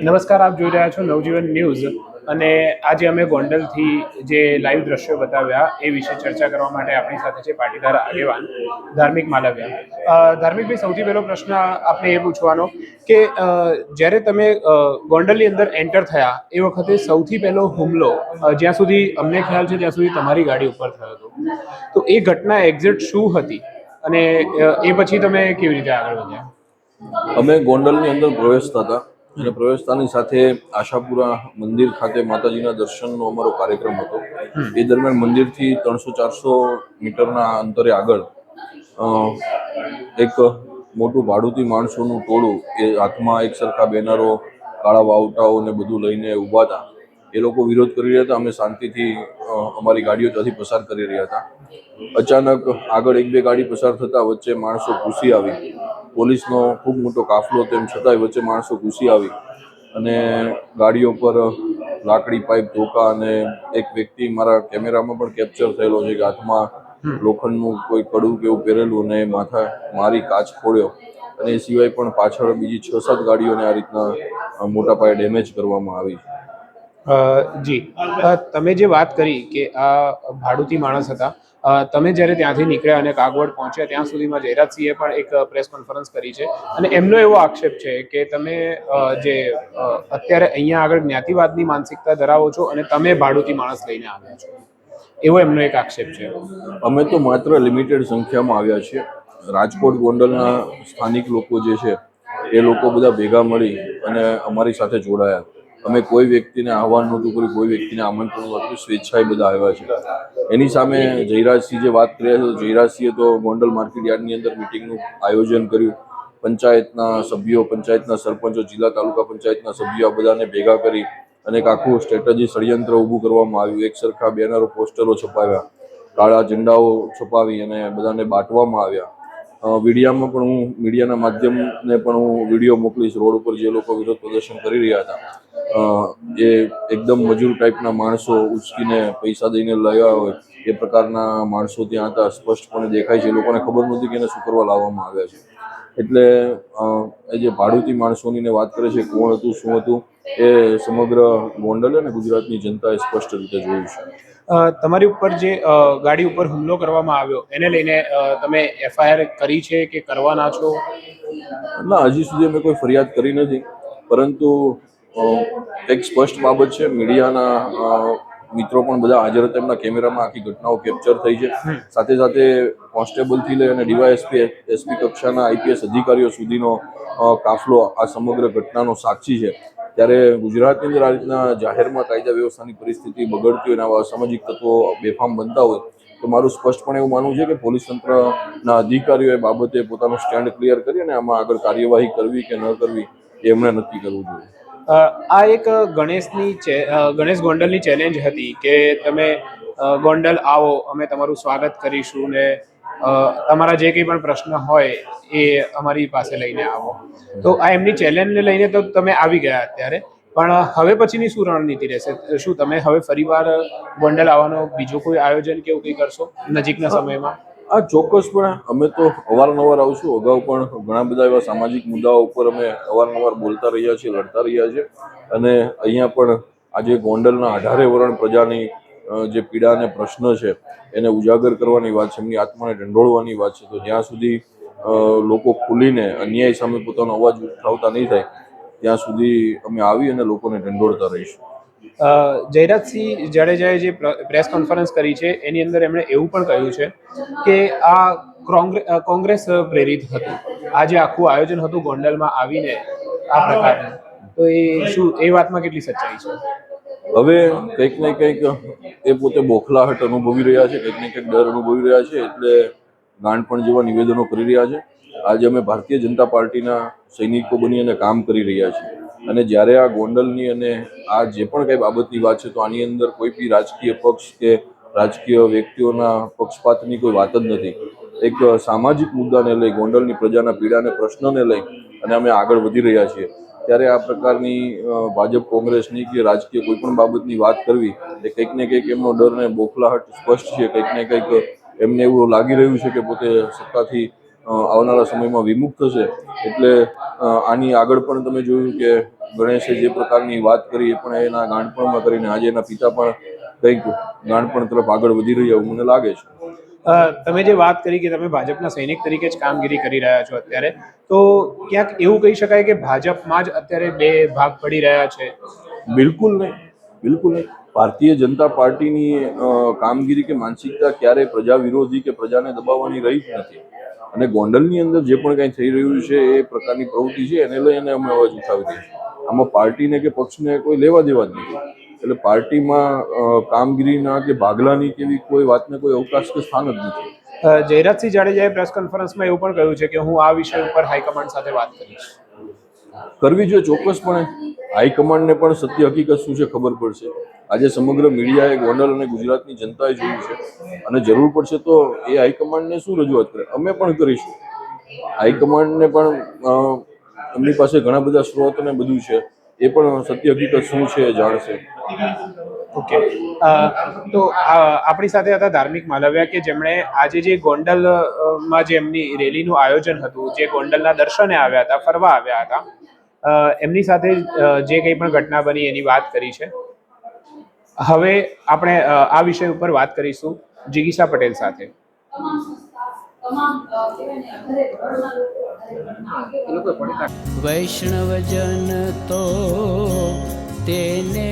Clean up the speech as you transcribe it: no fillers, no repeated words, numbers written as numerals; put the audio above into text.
નમસ્કાર, આપ જોઈ રહ્યા છો નવજીવન ન્યૂઝ અને આજે અમે ગોંડલથી જે લાઈવ દ્રશ્યો બતાવ્યા એ વિશે ચર્ચા કરવા માટે આપણી સાથે છે પાટીદાર આગેવાન ધાર્મિક માલવ્યા. ધાર્મિકભાઈ, સૌથી પહેલો પ્રશ્ન આપણે એ પૂછવાનો કે જ્યારે તમે ગોંડલની અંદર એન્ટર થયા એ વખતે સૌથી પહેલો હુમલો જ્યાં સુધી અમને ખ્યાલ છે ત્યાં સુધી તમારી ગાડી ઉપર થયો હતો, તો એ ઘટના એક્ઝેક્ટ શું હતી અને એ પછી તમે કેવી રીતે આગળ વધ્યા? અમે ગોંડલની અંદર પ્રવેશતા હતા અને પ્રવેશતાની સાથે આશાપુરા મંદિર ખાતે માતાજીના દર્શનનો અમારો કાર્યક્રમ હતો. એ દરમિયાન મંદિરથી 300-400 મીટરના અંતરે આગળ એક મોટું ભાડુતી માણસોનું ટોળું, એ હાથમાં એક સરખા બેનરો, કાળા વાવટાઓ ને બધું લઈને ઊભા હતા. એ લોકો વિરોધ કરી રહ્યા હતા. અમે શાંતિથી અમારી ગાડીઓ ત્યાંથી પસાર કરી રહ્યા હતા. અચાનક આગળ એક બે ગાડી પસાર થતા વચ્ચે માણસો ઘૂસી આવી. પોલીસનો ખૂબ મોટો કાફલો તેમ છતાંય વચ્ચે માણસો ઘૂસી આવી અને ગાડીઓ પર લાકડી, પાઇપ, ધોકા અને એક વ્યક્તિ મારા કેમેરામાં પણ કેપ્ચર થયેલો છે કે હાથમાં લોખંડનું કોઈ કડું કે એવું પહેરેલું અને માથા મારી કાચ ફોડ્યો. અને એ સિવાય પણ પાછળ બીજી 6-7 ગાડીઓને આ રીતના મોટા પાયે ડેમેજ કરવામાં આવી. જી, તમે જે વાત કરી કે આ ભાડુતી માણસ હતા, તમે જ્યારે ત્યાંથી નીકળ્યા અને કાગવડ પહોંચ્યા ત્યાં સુધીમાં જયરાજસિંહે પણ એક પ્રેસ કોન્ફરન્સ કરી છે અને એમનો એવો આક્ષેપ છે કે તમે જે અત્યારે અહીંયા આગળ જ્ઞાતિવાદની માનસિકતા ધરાવો છો અને તમે ભાડુતી માણસ લઈને આવ્યા છો, એવો એમનો એક આક્ષેપ છે. અમે તો માત્ર લિમિટેડ સંખ્યામાં આવ્યા છીએ. રાજકોટ ગોંડલના સ્થાનિક લોકો જે છે એ લોકો બધા ભેગા મળી અને અમારી સાથે જોડાયા. અમે કોઈ વ્યક્તિને આહવાન નહોતું કર્યું, કોઈ વ્યક્તિને આમંત્રણ નહોતું, સ્વેચ્છાએ બધા આવ્યા છે. એની સામે જયરાજસિંહ જે વાત કરી રહ્યા છે, જયરાજસિંહે તો ગોંડલ માર્કેટ યાર્ડની અંદર મિટિંગનું આયોજન કર્યું. પંચાયતના સભ્યો, પંચાયતના સરપંચો, જિલ્લા તાલુકા પંચાયતના સભ્યો આ બધાને ભેગા કરી અને એક આખું સ્ટ્રેટેજી ષડયંત્ર ઊભું કરવામાં આવ્યું. એક સરખા બેનરો, પોસ્ટરો છપાવ્યા, કાળા ઝંડાઓ છપાવી અને બધાને બાંટવામાં આવ્યા. મીડિયાના માધ્યમને પણ હું વિડીયો મોકલીશ. રોડ ઉપર જે લોકો વિરોધ પ્રદર્શન કરી રહ્યા હતા, એ એકદમ મજૂર ટાઈપના માણસો ઉચકીને પૈસા દઈને લાવ્યા હોય એ પ્રકારના માણસો ત્યાં હતા. સ્પષ્ટપણે દેખાય છે. એ લોકોને ખબર નહોતી કે એને શું કરવા લાવવામાં આવ્યા છે. એટલે એ જે ભાડુતી માણસોની વાત કરે છે, કોણ હતું, શું હતું, એ સમગ્ર ગોંડલ અને ગુજરાતની જનતાએ સ્પષ્ટ રીતે જોયું છે. તમારી ઉપર જે ગાડી ઉપર હુમલો કરવામાં આવ્યો એને લઈને તમે એફઆઈઆર કરી છે કે કરવાના છો? ના, હજી સુધી અમે કોઈ ફરિયાદ કરી નથી, પરંતુ એક સ્પષ્ટ બાબત છે. મીડિયાના મિત્રો પણ બધા હાજર હતા. એમના કેમેરામાં આખી ઘટનાઓ કેપ્ચર થઈ છે. સાથે સાથે કોન્સ્ટેબલથી લઈ અને ડીવાયએસપી, એસપી કક્ષાના આઈપીએસ અધિકારીઓ સુધીનો કાફલો આ સમગ્ર ઘટનાનો સાક્ષી છે. ત્યારે ગુજરાતની અંદર આ રીતના જાહેરમાં કાયદા વ્યવસ્થાની પરિસ્થિતિ બગડતી હોય અને આવા અસામાજિક તત્વો બેફામ બનતા હોય તો મારું સ્પષ્ટપણે એવું માનવું છે કે પોલીસ તંત્રના અધિકારીઓ એ બાબતે પોતાનું સ્ટેન્ડ ક્લિયર કરી અને આમાં આગળ કાર્યવાહી કરવી કે ન કરવી એ એમણે નક્કી કરવું જોઈએ. આ એક ગણેશ ગોંડલની ચેલેન્જ હતી કે તમે ગોંડલ આવો, અમે તમારું સ્વાગત કરીશું ને તમારા જે કંઈ પણ પ્રશ્ન હોય એ અમારી પાસે લઈને આવો. તો આ એમની ચેલેન્જને લઈને તો તમે આવી ગયા અત્યારે, પણ હવે પછીની શું રણનીતિ રહેશે? શું તમે હવે ફરીવાર ગોંડલ આવવાનો બીજો કોઈ આયોજન કે એવું કંઈ કરશો નજીકના સમયમાં? આ ચોક્કસપણે અમે તો અવારનવાર આવશું. અગાઉ પણ ઘણા બધા એવા સામાજિક મુદ્દાઓ ઉપર અમે અવારનવાર બોલતા રહ્યા છીએ, લડતા રહ્યા છીએ અને અહીંયા પણ આજે ગોંડલના 18 વરણ પ્રજાની જે પીડા અને પ્રશ્ન છે એને ઉજાગર કરવાની વાત છે, એમની આત્માને ઢંઢોળવાની વાત છે. તો જ્યાં સુધી લોકો ખુલીને અન્યાય સામે પોતાનો અવાજ ઉઠાવતા નહીં થાય ત્યાં સુધી અમે આવી અને લોકોને ઢંઢોળતા રહીશું. જયરાજસિંહ જાડેજાએ જે પ્રેસ કોન્ફરન્સ કરી છે એની અંદર એમણે એવું પણ કહ્યું છે કે આ કોંગ્રેસ પ્રેરિત હતું. આ જે આખું આયોજન હતું ગોંડલમાં આવીને આ પ્રકારનું, તો એ વાતમાં કેટલી સચ્ચાઈ છે? હવે કંઈક ને કંઈક એ પોતે બોખલાહટ અનુભવી રહ્યા છે, કંઈક ને કંઈક ડર અનુભવી રહ્યા છે, એટલે ગાંડપણ જેવા નિવેદનો કરી રહ્યા છે. આજે અમે ભારતીય જનતા પાર્ટીના સૈનિકો બની અને કામ કરી રહ્યા છીએ અને જ્યારે આ ગોંડલની અને આ જે પણ કંઈ બાબતની વાત છે તો આની અંદર કોઈ બી રાજકીય પક્ષ કે રાજકીય વ્યક્તિઓના પક્ષપાતની કોઈ વાત જ નથી. એક સામાજિક મુદ્દાને લઈ, ગોંડલની પ્રજાના પીડાને, પ્રશ્નને લઈ અને અમે આગળ વધી રહ્યા છીએ. ત્યારે આ પ્રકારની ભાજપ, કોંગ્રેસની કે રાજકીય કોઈ પણ બાબતની વાત કરવી એ કંઈક ને કંઈક એમનો ડર ને બોખલાહટ સ્પષ્ટ છે. કંઈક ને કંઈક એમને એવું લાગી રહ્યું છે કે પોતે સત્તાથી આવનારા સમયમાં વિમુખ થશે. એટલે આની આગળ પણ તમે જોયું કે ગણેશે જે પ્રકારની વાત કરી એ પણ એના ગાંડપણમાં કરીને આજે એના પિતા પણ કંઈક ગાંડપણ તરફ આગળ વધી રહ્યા એવું મને લાગે છે. તમે જે વાત કરી કે તમે ભાજપના સૈનિક તરીકે જ કામગીરી કરી રહ્યા છો અત્યારે, તો ક્યાંક એવું કહી શકાય કે ભાજપમાં જ અત્યારે બે ભાગ પડી રહ્યા છે? બિલકુલ નહીં, બિલકુલ નહીં. ભારતીય જનતા પાર્ટીની કામગીરી કે માનસિકતા ક્યારેય પ્રજા વિરોધી કે પ્રજાને દબાવવાની રહી જ નથી. અને ગોંડલની અંદર જે પણ કંઈ થઈ રહ્યું છે એ પ્રકારની પ્રવૃત્તિ છે એને લઈને અમે અવાજ ઉઠાવી રહ્યા છીએ. આમાં પાર્ટીને કે પક્ષને કોઈ લેવા દેવા જ નથી. એટલે પાર્ટીમાં કામગીરીના કે ભાગલાની કે એવી કોઈ વાતને કોઈ અવકાશ કે સ્થાન જ નથી. જયરાજસિંહ જાડેજાએ પ્રેસ કોન્ફરન્સમાં એવું પણ કહ્યું છે કે હું આ વિષય ઉપર હાઈકમાન્ડ સાથે વાત કરીશ. કરવી જોઈએ, ચોક્કસપણે. હાઈકમાન્ડને પણ સત્ય હકીકત શું છે ખબર પડશે. આજે સમગ્ર મીડિયાએ ગોંડલ અને ગુજરાતની જનતાએ જોયું છે અને જરૂર પડશે તો એ હાઈકમાન્ડને શું રજૂઆત કરે અમે પણ કરીશું. હાઈકમાન્ડને પણ એમની પાસે ઘણા બધા સ્ત્રોત અને બધું છે, એ પણ સત્ય હકીકત શું છે એ જાણશે. ઓકે, તો આપણી સાથે હતા ધાર્મિક માલવિયા કે જેમણે આજે જે ગોંડલમાં જે એમની રેલીનું આયોજન હતું, જે ગોંડલના દર્શને આવ્યા હતા, ફરવા આવ્યા હતા, એમની સાથે જે કંઈ પણ ઘટના બની એની વાત કરી છે. હવે આપણે આ વિષય ઉપર વાત કરીશું જિગીશા પટેલ સાથે. વૈષ્ણવજન તો તેને